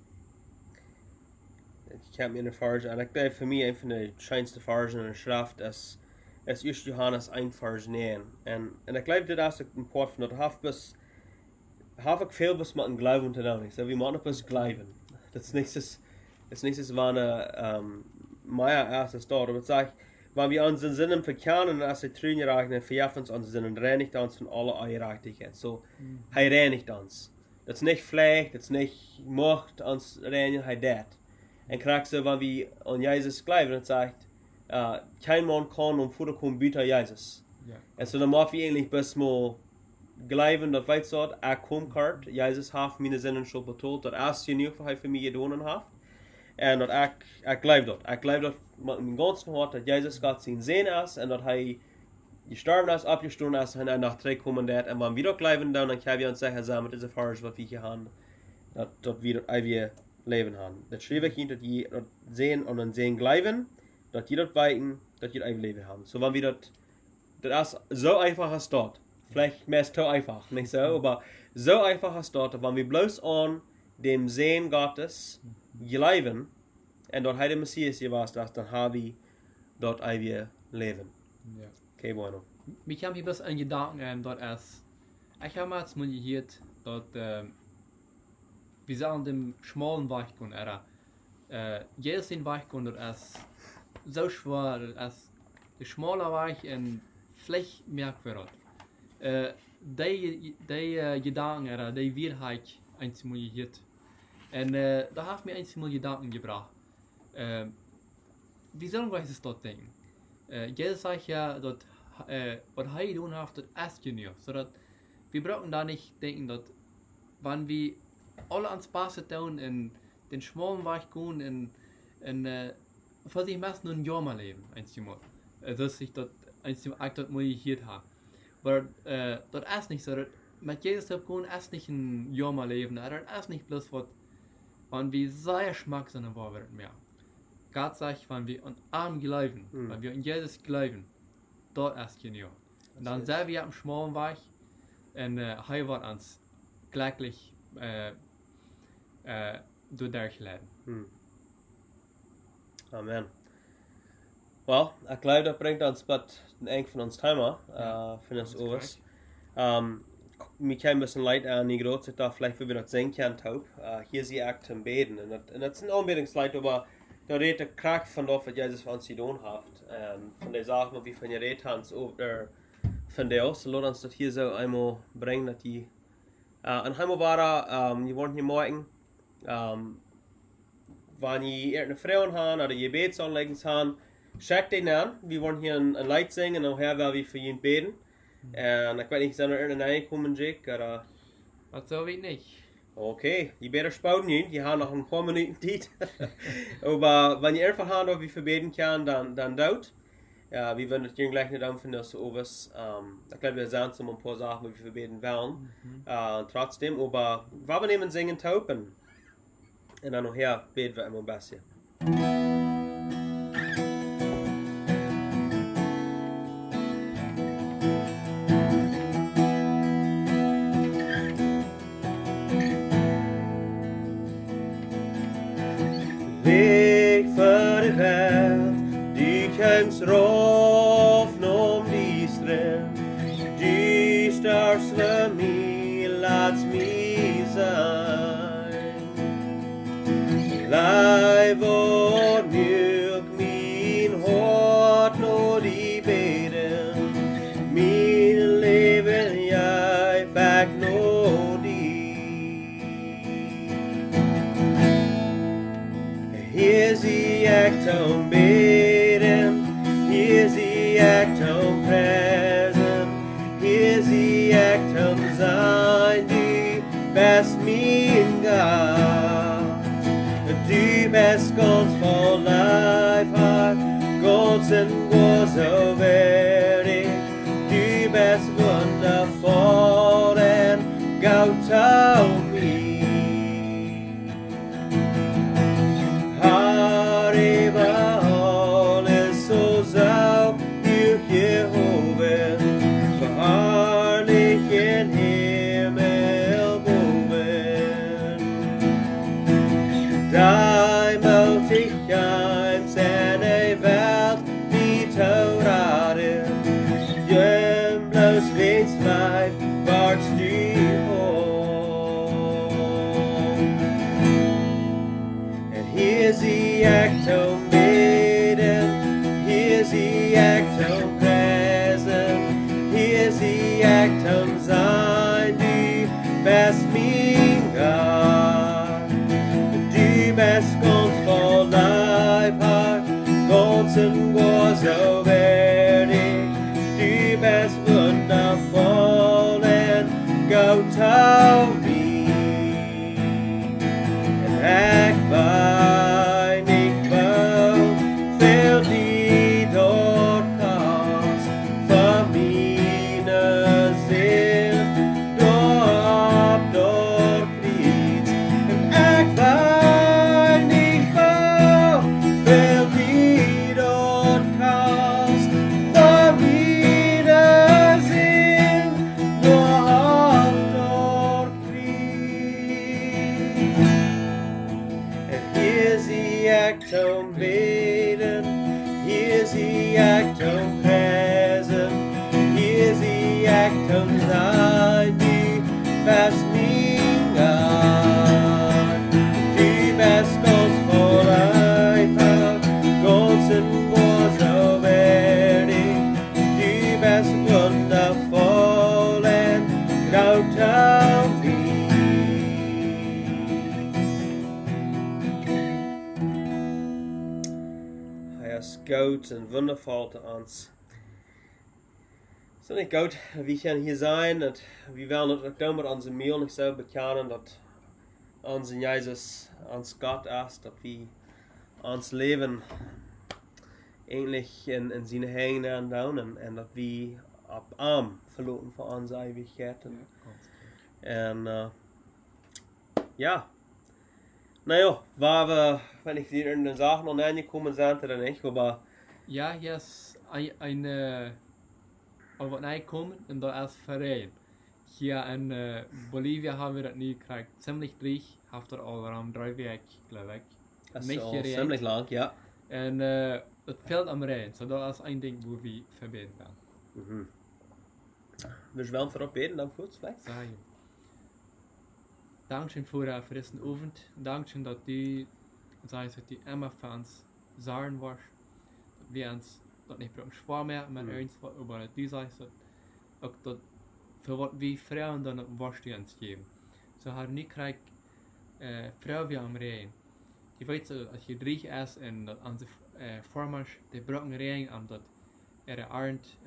S2: Ich kann mir eine Farge, und ich glaube für mich eine von den schönsten Fargen in der Schrift ist 1 Johannes 1 vers 9. En ik geloof dat als ik een part van dat heb ik veel met een geloven te doen. So, we moeten pas geloven. Dat is niet zo wanneer Meier erst is daar. Maar het zegt, wanneer we onze zinnen verkennen en als hij terug reichen, verjaffen ons onze zinnen, reinigt ons van alle ongerechtigheid. So, hij reinigt ons. Dat is niet vlecht, dat is niet macht ans reinen, hij dat. En krijg zo, wanneer we aan Jezus geloven, het zegt, geen man kan voorkomen buiten Jezus.
S1: Ja.
S2: En zo dan mag je eigenlijk best wel geloven dat weet zo, ik kom kort, Jezus heeft mijn zinnen schon betoeld, dat als je nu voor hij voor mij gedaan heeft. En dat ik geloof dat. Ik geloof dat met mijn ganzen hart dat Jezus God zijn zin is en dat hij gestorben is, opgestorven is en hij nog terugkomen dat. En wanneer we dat geloven dan kan je ons zeggen, samen, het is ergens wat we gaan, dat we dat eeuwige leven hebben. Dat schreef ik in dat je dat zien en dan zien geloven, dat je dat weten, dat je het eeuwige leven hebben. So wanneer we dat is zo einfach als dat. Vielleicht mehr zu einfach, nicht so, aber so einfach als dat, wanneer we bloß an dem Sehen Gottes geloven en dat hij de Messias was, dan hebben we dat eeuwige leven.
S1: Ja.
S2: Okay, bueno.
S1: Mich haben hier bloß ein Gedanken, dort erst. Ich habe mal mal gehört, dort, wir sagen dem schmalen Weichgrund, jedes den Weichgrund, dort ist so schwer, als der schmale Weich und vielleicht merkwürdig. Die Gedanken, die Wahrheit einmal gehört. Und da hat mir einmal Gedanken gebracht. Wie sollen wir das dort denken? Jesus sagt ja, dass was er getan hat, das ist genug. So dass wir brauchen da nicht denken, dass wenn wir alle ans Spaß tun und den schmalen Weg gehen und für sich meist nur ein Jahr mal leben, einmal. Dass ich das einmal dort mal gehört habe. Aber das ist nicht so. Mit Jesus zu gehen ist nicht ein Jahr mal leben. Das ist nicht bloß was, wenn wir sehr schmack sind, war wird mehr. Gott sagt, wenn wir an Arm glauben, wenn wir an Jesus glauben, dort ist genug. Und dann sind wir am schmalen Weg und er wird uns glücklich durchleiten.
S2: Amen. Well, ik geloof dat brengt ons bij het eind van ons thema, van ons oors. Mir kam ein bisschen leid an die Große da, vielleicht wie wir das sehen können, taub. Hier sie echt zum Beten. Und das ist ein Anbetungsleid, aber da redet der Kraft von das, was Jesus für uns getan hat. Von der Sache, wie von ihr redet, von der aus. Lass uns das hier so einmal bringen, dass die. Und einmal war die wollen hier morgen, wenn ihr eine Frau haben oder ihr Betsanliegen haben, schickt den an. Wir wollen hier ein Lied singen und nachher werden wir für ihn beten. En ik weet niet, zijn er irgendein komen, Jake? Oder?
S1: Das so wie nicht.
S2: Okay, je beter spouwen nu. Je hebt nog een paar minuten tijd. Aber wenn je einfach haben, wie verbeten kann, dann daut. Ja, wir werden das gleich nicht anfinden, dass sowas. Ich glaube, wir sagen so ein paar Sachen, wie wir verbeten wollen. Trotzdem, aber wir nehmen singen taupen. Und dann nachher beten wir immer ein bisschen. Weg voor de wereld, die komt rof om die strand. Die stars voor mij, laat mij zijn. Blijf wordt milk, mijn hart door die beden. Mijn leven, jij vaak nog die. Hier zie ik toon beden, hier zie ik toon prijzen, hier zie ik toon zijn, du best mijn God. Du best ganz vol Leibheit, ganz en was so werdig, du best wundervoll en goud auf mich. Toon bidden, hier zie ik toon prijzen, hier zie ik toon zijn, du best mijn echt om weeten, hier zie echt om prijzen, hier zie echt om zijn, die best niet aan. Die best ganz voll einfach, ganz in was so werdig, die best wundervoll en daut auf wie. Hij is goed en wondervol te ons. Het is niet goed, we kunnen hier zijn, dat we willen het ook met onze mail niet zo bekennen, dat onze Jezus, ons God is, dat we ons leven eigenlijk in zijn handen doen en dat we op arm verloren voor onze eeuwigheid. En ja. Nou ja, waar we, wenn ich hier in den Sachen noch reingekommen sind oder nicht, aber...
S1: Ja, hier ist wat reingekommen und da ist Verein. Hier in Bolivia haben wir das nie gekriegt. Ziemlich reich, habt ihr all around 3 Wochen, glaube ich.
S2: Das ist ziemlich lang, ja.
S1: Und het fehlt am Rhein, so das ist ein Ding, wo wir verbeten werden.
S2: Mhm. Wir wollen vorab beten, dann kurz vielleicht?
S1: Sagen. Dankeschön für diesen Abend. Dankeschön, dass du sagst, dass du immer für uns sagen warst. Dass wir uns das nicht schwer mehr mit uns, aber dass du sagst, dass auch für was wir Frauen dann was du uns geben. So haben wir nicht Frauen wie am Rhein. Ich weiß, als je reich ist und dass unsere Farmers die brauchen Regen, und dass ihre Arend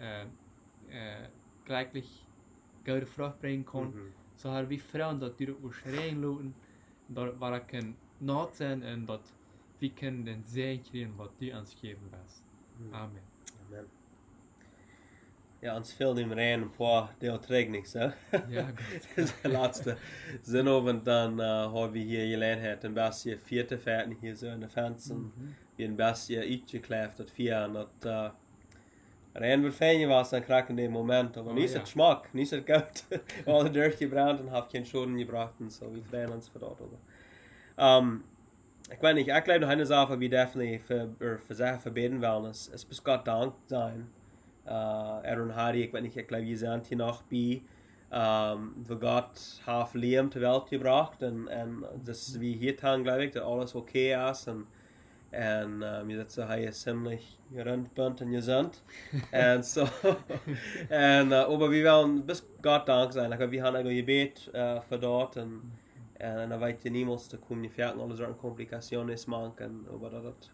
S1: gleichlich gute Frucht bringen kann. Så har vi Frauen, dass die uns reinlassen, dass wir können naht sein und dass wir können den Segen kriegen, was du uns geben wirst. Amen.
S2: Amen. Ja, ons viel im Regen ein paar Deel nicht, so?
S1: Ja, gut.
S2: Das ist der letzte Sinnabend, dann haben wir hier gelernt, ein bisschen vierte Fährten hier so in der Fenster, wie ein bisschen uitgekläft, das vier, und das Regen wird fijn was dan krijg in dem Moment, aber nicht het Geschmack, nicht het gut. Alle durchgebrannt und hab keinen Schaden gebracht und so, wir freuen uns für dort. Ich weiß nicht, ich glaube noch eine Sache, wie definitiv für Sachen verbeten wollen, es bis Gott Dank sein. Und Harry, ich weiß nicht, ich glaube, wir sind hier noch bei, wo Gott hat Leben zur Welt gebracht und das wie hier tun, glaube ich, dass alles okay ist und wir sitzen hier ziemlich rundbunt und gesund. Und so. Aber wir wollen bis Gott Dank sein. Wir haben ein Gebet für dort und dann weiß ich niemals, da kommen die Ferien, alle solchen Komplikationen ist manchen. Aber das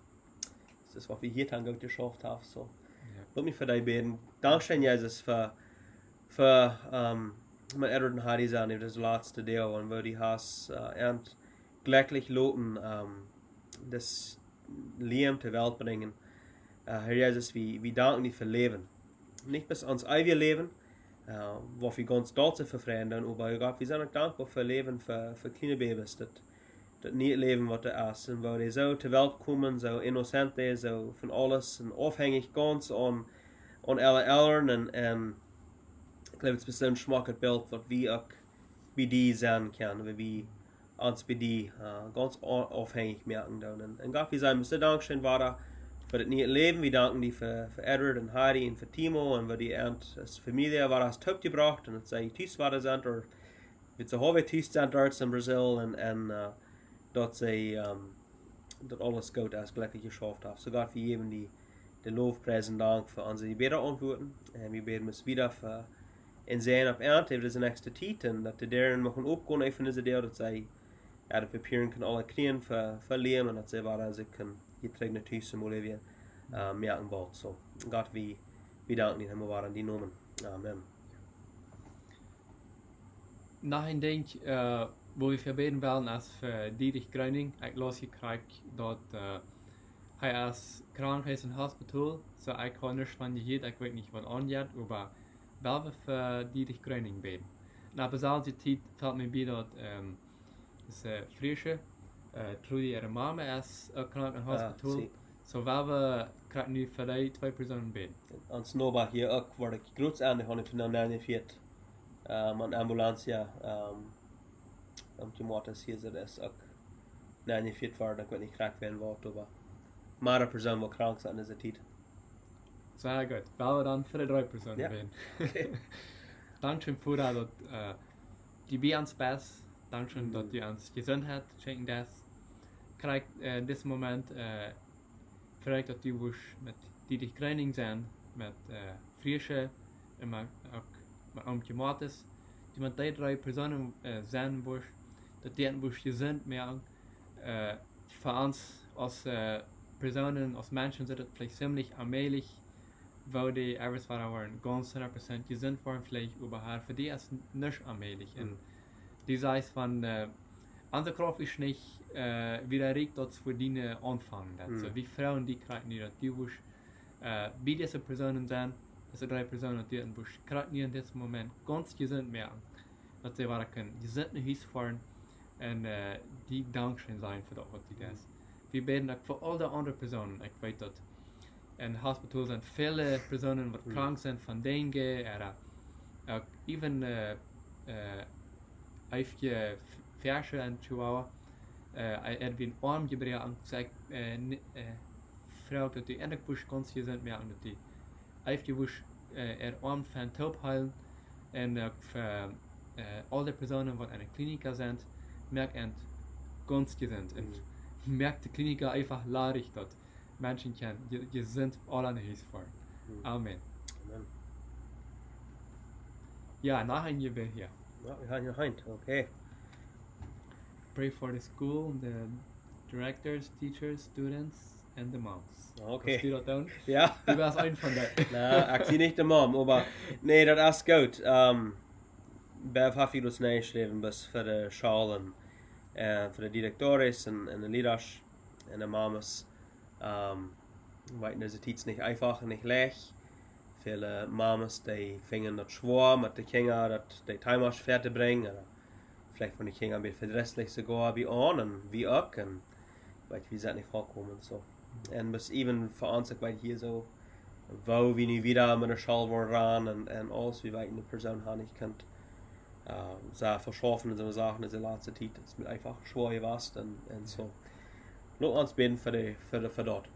S2: ist, was wir hier dann gut geschafft haben. So. Lass mich für dich beten. Dankeschön, Jesus, für mit Edward und Heidi sein, das letzte Teil, und wo die hast glücklich loten, das Leben zur Welt bringen. Herr Jesus, wir danken dir für Leben. Nicht bis ans ewige Leben, wo wir ganz dort sind für Freunde, aber Gott, wir sind auch dankbar für Leben, für kleine Babys, das nicht Leben, was da ist, und wo die so zur Welt kommen, so innocent sind, so von alles, und abhängig ganz an alle Eltern, und ich glaube, es ist ein schmackes Bild, was wir auch wie die sein können, wie wir uns bei die ganz aufhängig merken. Und Gott, wir sagen, so Dankeschön, Vater, für das neue Leben. Wir danken dir für Edward und Heidi und für Timo und für die als Familie, was das top gebracht und dass sie tief waren sind, oder wir zu Hause tief sind dort in Brasil und dass sie dass alles gut ist, glücklich geschafft haben. So Gott, wir geben die Lobpreisen Dank für unsere Gebete-Antworten und wir beten uns wieder für in zijn op ernte over de nächste tijd en dat de deren mogen opkomen van deze deel dat zij de papieren kunnen alle kriegen voor Leben en dat zij waar ze kunnen getrekt naar thuis in Bolivia merken bald. So, Gott, wir danken Ihnen, wir waren die Namen. Amen.
S1: Nog een ding, wo wir verbeten wollen, als für Dietrich Gröning, ich los gekriegt, dat hij is krank is in het hospital, so ich kann nicht von hier, ich weiß nicht, was angeht, aber wel für Dietrich Gröning beten. Na bezalte tijd fällt mir bei, dat das Frische, Trudy, ihre Mama ist krank in het hospital, so wir krijgen nu voor die 2 personen beten.
S2: Ons Nova hier ook word ik groot aan de 149 met ambulance om te moeten hier zit is ook nein, nicht fit worden, ich nicht krank werden wollte, aber meine Person, die krank sind, ist Tiet.
S1: Sehr gut. Weil wir dann für die 3 Personen
S2: Ja.
S1: werden. Dankeschön für dass die bei uns best. Dankeschön, dass die uns Gesundheit schenken das. Kriegt in diesem Moment vielleicht, dass die mit die dich Training sind, mit frische, immer auch mit Tomates, die mit die 3 Personen sind, dass die gesund mehr für uns als Personen, als Menschen sind das vielleicht ziemlich allmählich, weil die etwas waren ganz 100% gesund waren, vielleicht überhaupt für die ist nicht allmählich. Und die heißt von unsere Kraft ist nicht wieder richtig, dass für die anfangen. Also wie Frauen, die kriegen nicht, die bei diesen Personen sind, diese 3 Personen, die kriegen in diesem Moment ganz gesund mehr, dass sie waren können. Die sind nicht fahren und die Dankeschön sein für das, was die das. Wir beten auch für all die anderen Personen. Ich weiß, dass in Hospital sind viele Personen, die krank sind von Dengue, oder auch even einige Versche in Chihuahua, wie ein Arm gebracht und gesagt, Frau, dass die endlich ganz gesund mehr und dass die einige Arm von Taub heilen und für all die Personen, die in der Klinik sind, merken ganz gesund. Und merkt die Kliniker einfach ladig, dass Menschen können, die sind alle an Hilfe vor. Amen.
S2: Amen.
S1: Ja, nachher wir hier.
S2: Ja, wir haben hier Heint, okay.
S1: Pray for the school, the directors, teachers, students, and the moms.
S2: Okay.
S1: Kannst du das tun?
S2: Ja.
S1: Du warst ein von denen.
S2: Na, ich sehe nicht die Mom, aber nee, das ist gut. Bev habe ich das nicht geschrieben, bis für die Schulen, für die Direktoren und die Leaders und die Mamas. Weil das ist nicht einfach und nicht leicht. Viele Mamas, die fingen das schwer mit den Kindern, dass die Timers fertig bringen. Oder vielleicht von den Kindern ein bisschen verdresslich sogar wie an und wie auch. Und weil wir sind nicht vorkommen. So. Und bis eben für uns, ich weiß hier so, wo wir nicht wieder mit der Schule ran und alles, wie weit eine Person haben nicht kennt. Sehr verschaffen und so Sachen, diese letzte Zeit, das ist mir einfach schwer gewesen und so. Lass uns beten für dort.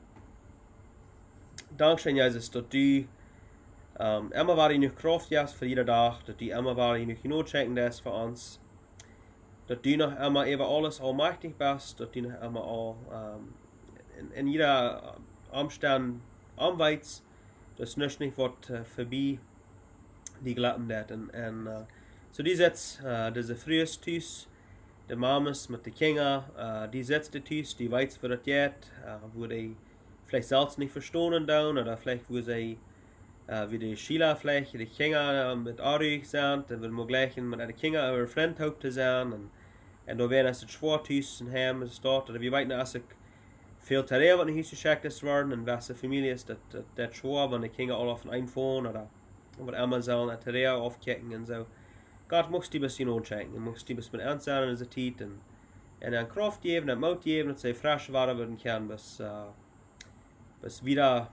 S2: Dankeschön, Jesus, dass du immer war ich noch Kraft hast für jeden Tag, dass du immer war ich noch genug schenken das für uns, dass du noch immer über alles allmächtig bist, dass du noch immer all in jeder Umstand anweizt, dass nicht wird vorbei die glatten dat und so die setzt diese frühes Tüß, die Mamas mit den Kindern, die setzt die Tüß, die weiß für das Tiet, wo die vielleicht selbst nicht verstehen down oder vielleicht wo sie wie die Schüler vielleicht die Kinder mit Arüg sind, dann wird man gleich mit den Kindern über Freund zu sein und da werden es schwer Tüß und Heim ist dort oder wie weit als ich viel Terrain, was nicht geschickt ist worden und was die Familie ist, das schwer, wenn die Kinder alle auf ein iPhone oder wat Amazon en Terrain aufkicken und so. Gott muss die bisschen unschenken, muss die bisschen ernst sein in dieser Zeit und dann Kraft geben, und Mut geben, dass sie frisch werden werden können, bis wieder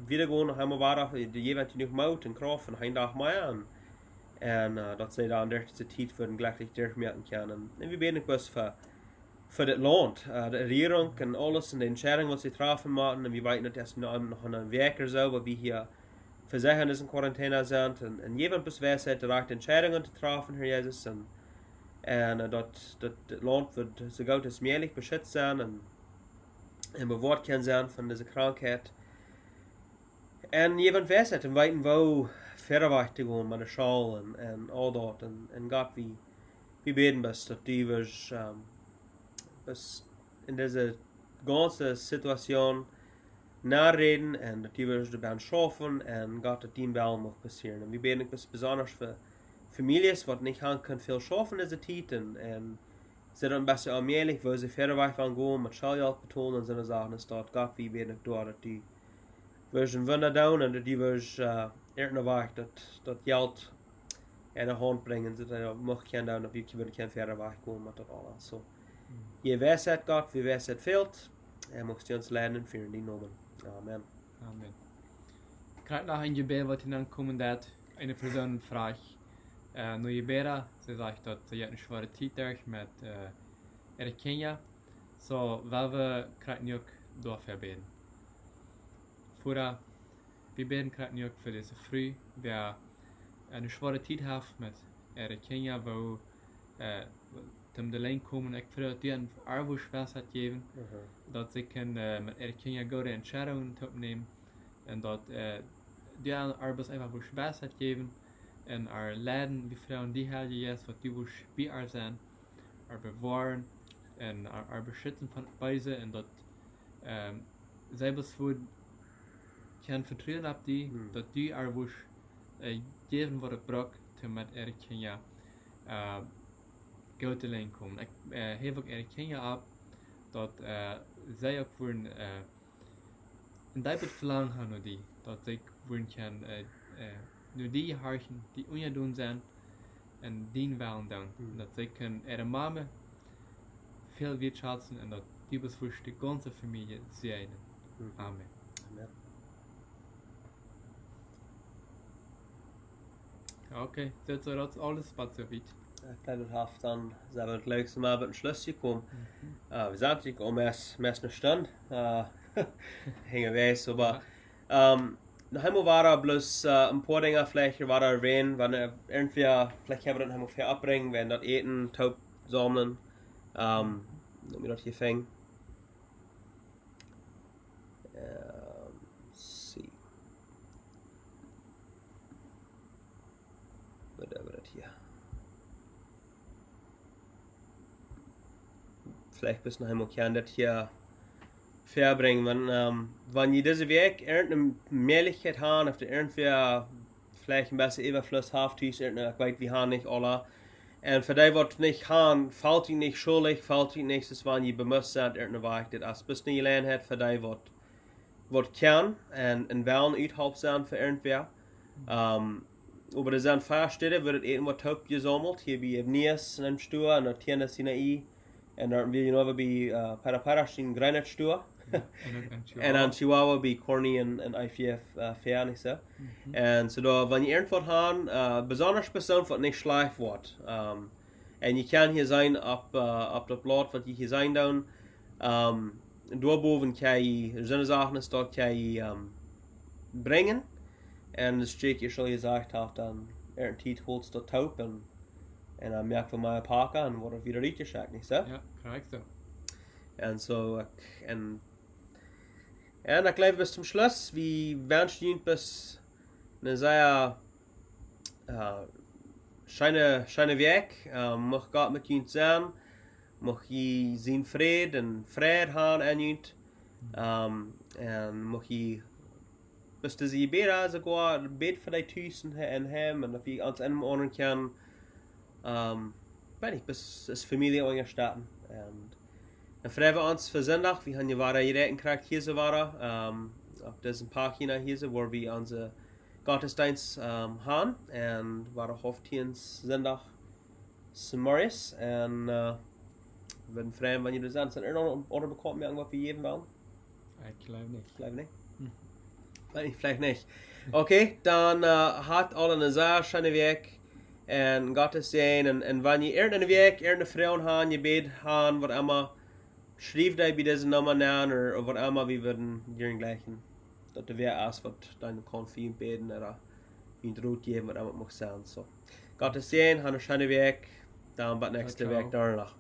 S2: gehen, noch einmal weiter, die jeweils noch Mut und Kraft und ein Tag mehr und dass sie dann durch diese Zeit werden gleich durchmerken können. Und wir beten etwas für das Land, die Regierung und alles und die Entscheidungen, was sie treffen machen und wir weiten das noch einen Weg oder so, weil wir hier versichern, dass in Quarantäne sind und jemand bis wer hat direkt Entscheidungen zu treffen, Herr Jesus, und das Land wird so gut als möglich beschützt sein und bewahrt kann sein von dieser Krankheit. Und jemand weiß hat, im Weiten wo verweicht zu gehen mit der Schule und all dort und Gott, wie beten bist, dass du bis in dieser ganzen Situation nachreden und dass die wirst dabei schaffen und Gott hat den Ball noch passieren. Und wir beten besonders für Familien, die nicht haben können viel schaffen in dieser Zeit und sie dann besser allmählich, wo sie verweicht wollen gehen, mit Schulgeld betonen und so Sachen ist dort. Gott, wir beten dort, dass die wirst ein Wunder tun und dass die wirst irgendeine Weg das Geld in die Hand bringen, so dass wir können dass wir können verweicht gehen mit das alles. So. Je Weisheit Gott, wie Weisheit fehlt, muss uns lernen für die Namen. Amen.
S1: Amen. Gerade nach ein Gebet, was hineinkommen wird, eine Person fragt, nur Gebet, sie sagt, dass sie eine schwere Zeit durch mit ihrer Kinder So, weil wir kriegen auch dafür beten. Vorher, wir beten kriegen auch für diese Früh, wer eine schwere Zeit hat mit ihren Kindern, wo dem de lijn komen, ik vind dat die een arbeidswedstrijd geven, dat ze kunnen met ihren Kindern gute Entscheidungen nehmen und dat die een arbeidswedstrijd geven en haar leiden, die vrouwen die hebben jetzt, wat die wohl bij haar zijn, haar bewahren en haar beschützen von beise en dat selbst wohl kan vertrouwen op die, dat die haar wohl geven wat het braucht, met ihren Kindern gute lijn komen. Ik heb ook ihren Kindern ab, dat zij ook voor een diepet verlangen hebben naar die, dat zij voor kan nur die harchen, die ungedoen zijn en die willen doen. Dat zij kunnen ihre Mama veel wertschätzen en dat die was voor de ganze familie zijn. Amen.
S2: Amen.
S1: Okay, dat is alles wat zo weit.
S2: Ik denk dat half dan zijn we het leukste maar bij een schlussje komen. We zijn natuurlijk al meest een stund. Hingen wij, aber noch einmal war er bloß ein paar Dinge vielleicht war er erwähnt, wenn er irgendwie vielleicht haben wir dann einmal viel abbringen, wenn das Eten, Taub sammeln, wenn wir das hier fängen. See. Was haben wir das hier? Vielleicht bis noch einmal kann das hier verbringen, wenn ihr diese Weg irgendeine Möglichkeit haben, auf der irgendwie vielleicht ein bisschen Überfluss haft ist, irgendeine weit wie haben nicht alle. Und für die, was nicht haben, fällt ihnen nicht schuldig, fällt ihnen nicht, dass wenn ihr bemüßt seid, irgendeine Weg, das als bis nicht gelernt hat, für die, was kann, und wollen überhaupt sein für irgendwer. Aber das sind Fahrstädte, wird irgendwo taub gesammelt, hier bei Nies in einem Stuhl, und dort hier ist eine en dan wil je nog bij Paraparas in Granitstuur. En dan Chihuahua bij Corny en IVF Fair, niet zo. En zodat wanneer je irgendwo gaan, besonders persoon wat niet schlecht wordt. En je kan hier zijn op dat blad wat je hier zijn doen. Doorboven kan je zo'n zaken dat kan je brengen. En dus je zal je zegt dat dan Tiet holst dat taub en dan merkt van mij pakken en wordt weer uitgeschakt, niet zo?
S1: Ja, korrekt zo.
S2: En zo, en ik leef bis zum Schluss, wie wünschen jullie bis eine sehr schöne Weg, mag Gott mit jullie zijn, mag je zijn vrede en vrede haben an jullie, en mag je bis diese Gebete sogar bet für die Tüßen en hem, en dat je ans einem anderen kann, weet ik, bis es Familie unterstützen. Und dann freuen wir uns für Sonntag. Wir haben ja wieder jeden gekriegt hier so waren, auf diesem Park hier so, wo wir unsere Gottesdienst haben. Und wir hofft hier ins Sonntag St. Maurice. Und wir würden freuen, wenn ihr das an. Sind oder bekommt mir irgendwas für jeden wollen?
S1: Ich glaube nicht.
S2: Vielleicht nicht? Vielleicht nicht. Okay, dann hat alle eine sehr schöne Weg. En Gottes zijn, en wanneer je irgendeine Weg, irgendeine Frau haben, je bet haben, wat immer, schreef die bij deze nummer aan, of wat immer, wir würden hier gleichen, dat de weer als wat deine Konfien beten, oder wie ein Rot geben, wat immer mag sein, so. Gottes zijn, haben eine schöne Weg, dann bis nächste Weg, danach.